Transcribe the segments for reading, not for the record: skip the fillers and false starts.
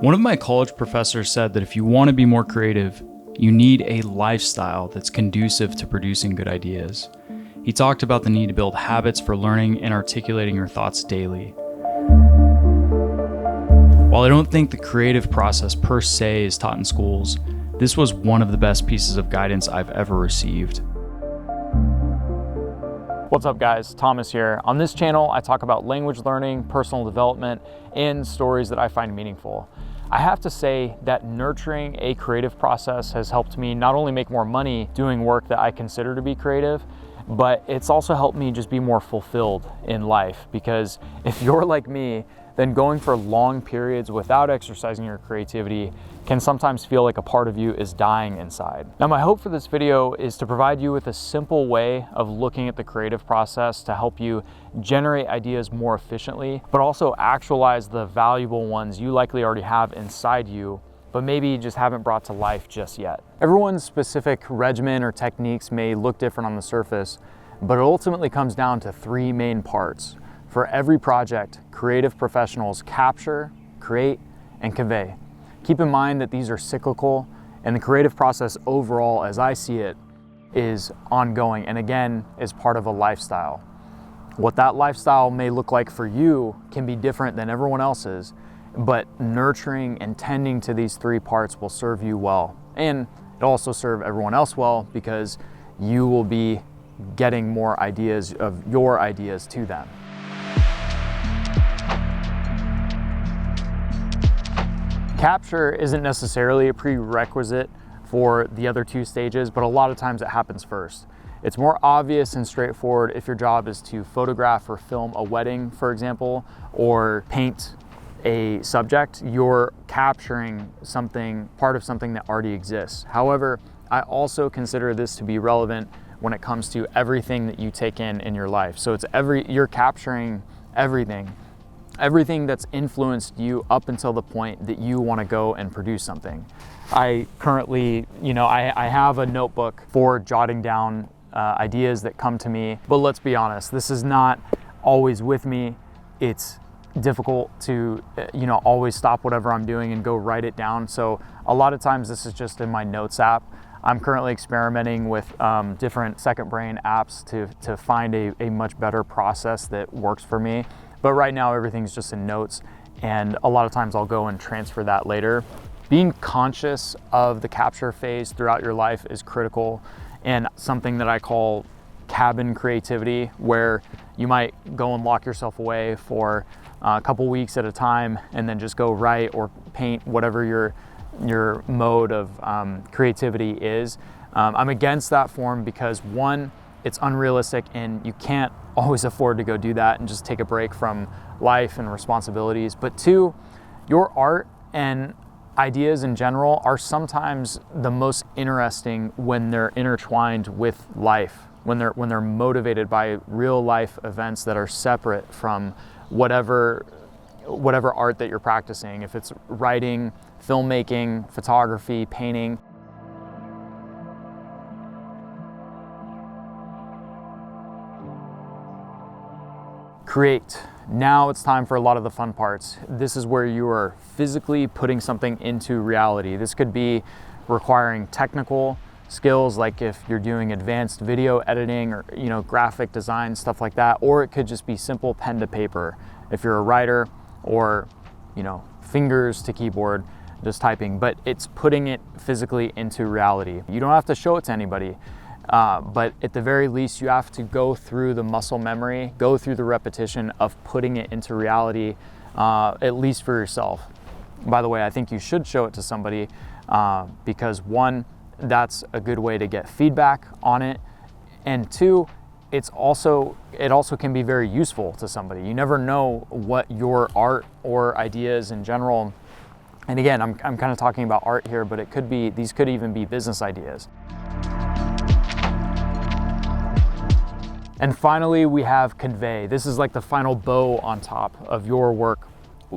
One of my college professors said that if you want to be more creative, you need a lifestyle that's conducive to producing good ideas. He talked about the need to build habits for learning and articulating your thoughts daily. While I don't think the creative process per se is taught in schools, this was one of the best pieces of guidance I've ever received. What's up guys, Thomas here. On this channel, I talk about language learning, personal development, and stories that I find meaningful. I have to say that nurturing a creative process has helped me not only make more money doing work that I consider to be creative, but it's also helped me just be more fulfilled in life. Because if you're like me, then going for long periods without exercising your creativity can sometimes feel like a part of you is dying inside. Now, my hope for this video is to provide you with a simple way of looking at the creative process to help you generate ideas more efficiently, but also actualize the valuable ones you likely already have inside you, but maybe just haven't brought to life just yet. Everyone's specific regimen or techniques may look different on the surface, but it ultimately comes down to three main parts. For every project, creative professionals capture, create, and convey. Keep in mind that these are cyclical, and the creative process overall, as I see it, is ongoing, and again, is part of a lifestyle. What that lifestyle may look like for you can be different than everyone else's, but nurturing and tending to these three parts will serve you well. And it'll also serve everyone else well because you will be getting more ideas of your ideas to them. Capture isn't necessarily a prerequisite for the other two stages, but a lot of times it happens first. It's more obvious and straightforward if your job is to photograph or film a wedding, for example, or paint a subject. You're capturing something, part of something that already exists. However, I also consider this to be relevant when it comes to everything that you take in your life. So you're capturing everything that's influenced you up until the point that you want to go and produce something. I currently, I have a notebook for jotting down ideas that come to me, but let's be honest, this is not always with me. It's difficult to, always stop whatever I'm doing and go write it down. So a lot of times this is just in my notes app. I'm currently experimenting with different second brain apps to find a much better process that works for me. But right now everything's just in notes, and a lot of times I'll go and transfer that later. Being conscious of the capture phase throughout your life is critical, and something that I call cabin creativity, where you might go and lock yourself away for a couple weeks at a time and then just go write or paint, whatever your mode of creativity is. I'm against that form because one, it's unrealistic and you can't always afford to go do that and just take a break from life and responsibilities. But two, your art and ideas in general are sometimes the most interesting when they're intertwined with life, when they're motivated by real life events that are separate from whatever art that you're practicing. If it's writing, filmmaking, photography, painting. Create. Now it's time for a lot of the fun parts. This is where you are physically putting something into reality. This could be requiring technical skills, like if you're doing advanced video editing or graphic design, stuff like that, or it could just be simple pen to paper if you're a writer, or fingers to keyboard, just typing. But it's putting it physically into reality. You don't have to show it to anybody. But at the very least, you have to go through the muscle memory, go through the repetition of putting it into reality, at least for yourself. By the way, I think you should show it to somebody because one, that's a good way to get feedback on it. And two, it also can be very useful to somebody. You never know what your art or ideas in general, and again, I'm kind of talking about art here, but these could even be business ideas. And finally, we have convey. This is like the final bow on top of your work.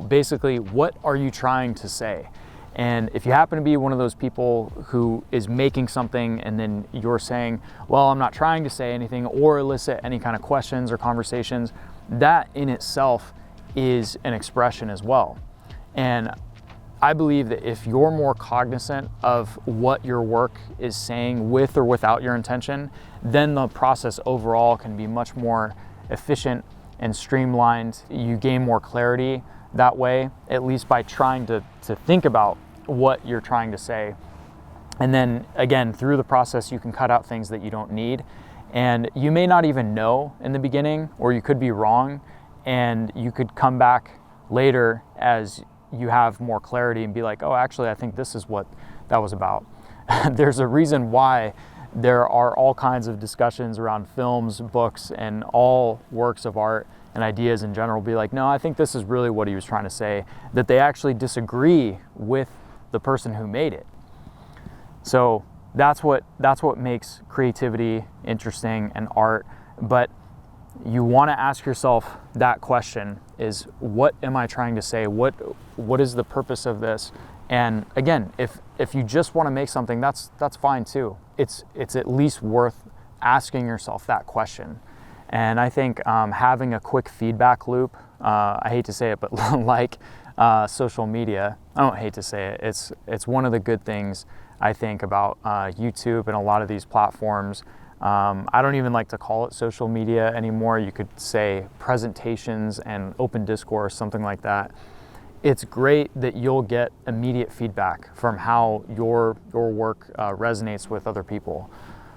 Basically, what are you trying to say? And if you happen to be one of those people who is making something and then you're saying, well, I'm not trying to say anything or elicit any kind of questions or conversations, that in itself is an expression as well. And I believe that if you're more cognizant of what your work is saying with or without your intention, then the process overall can be much more efficient and streamlined. You gain more clarity that way, at least by trying to think about what you're trying to say. And then again, through the process, you can cut out things that you don't need. And you may not even know in the beginning, or you could be wrong, and you could come back later as you have more clarity and be like, oh, actually, I think this is what that was about. There's a reason why there are all kinds of discussions around films, books, and all works of art and ideas in general. Be like, no, I think this is really what he was trying to say, that they actually disagree with the person who made it. So that's what makes creativity interesting and art. But you want to ask yourself that question, is what am I trying to say? What is the purpose of this? And again, if you just want to make something, that's fine too. It's at least worth asking yourself that question. And I think having a quick feedback loop, I hate to say it, but like social media, I don't hate to say it, it's one of the good things I think about YouTube and a lot of these platforms. I don't even like to call it social media anymore. You could say presentations and open discourse, something like that. It's great that you'll get immediate feedback from how your work resonates with other people.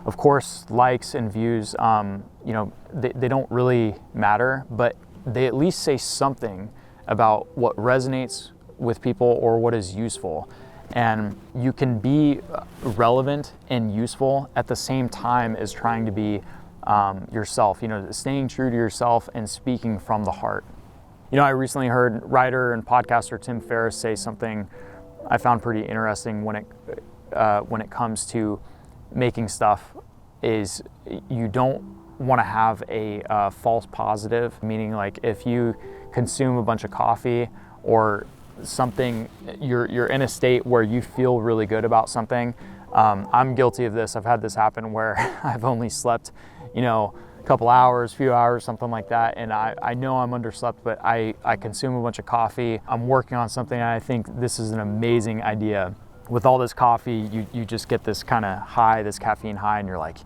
Of course, likes and views, they don't really matter, but they at least say something about what resonates with people or what is useful. And you can be relevant and useful at the same time as trying to be yourself, staying true to yourself and speaking from the heart. I recently heard writer and podcaster Tim Ferriss say something I found pretty interesting when it comes to making stuff, is you don't want to have a false positive, meaning like if you consume a bunch of coffee or something, you're in a state where you feel really good about something. I'm guilty of this. I've had this happen where I've only slept, a couple hours, few hours, something like that. And I know I'm underslept, but I consume a bunch of coffee. I'm working on something and I think this is an amazing idea. With all this coffee, you just get this kind of high, this caffeine high, and you're like,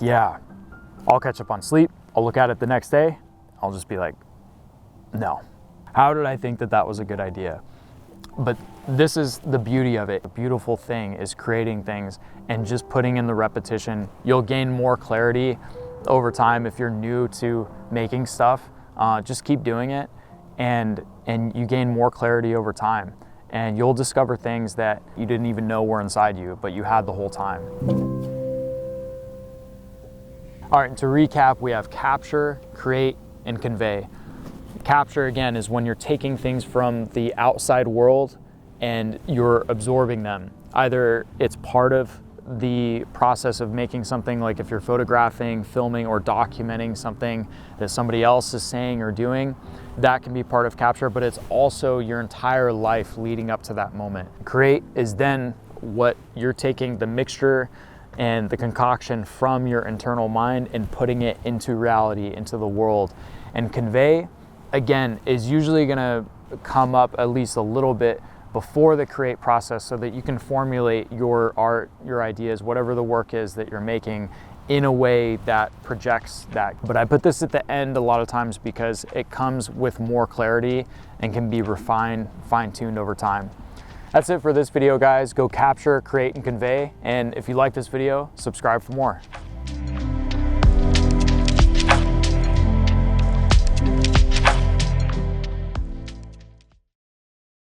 yeah, I'll catch up on sleep. I'll look at it the next day. I'll just be like, no. How did I think that was a good idea? But this is the beauty of it. The beautiful thing is creating things and just putting in the repetition. You'll gain more clarity over time if you're new to making stuff. Just keep doing it, and you gain more clarity over time. And you'll discover things that you didn't even know were inside you, but you had the whole time. All right, to recap, we have capture, create, and convey. Capture, again, is when you're taking things from the outside world and you're absorbing them. Either it's part of the process of making something, like if you're photographing, filming, or documenting something that somebody else is saying or doing, that can be part of capture, but it's also your entire life leading up to that moment. Create is then what you're taking the mixture and the concoction from your internal mind and putting it into reality, into the world. And convey, again, is usually gonna come up at least a little bit before the create process so that you can formulate your art, your ideas, whatever the work is that you're making, in a way that projects that. But I put this at the end a lot of times because it comes with more clarity and can be refined, fine-tuned over time. That's it for this video, guys. Go capture, create, and convey. And if you like this video, subscribe for more.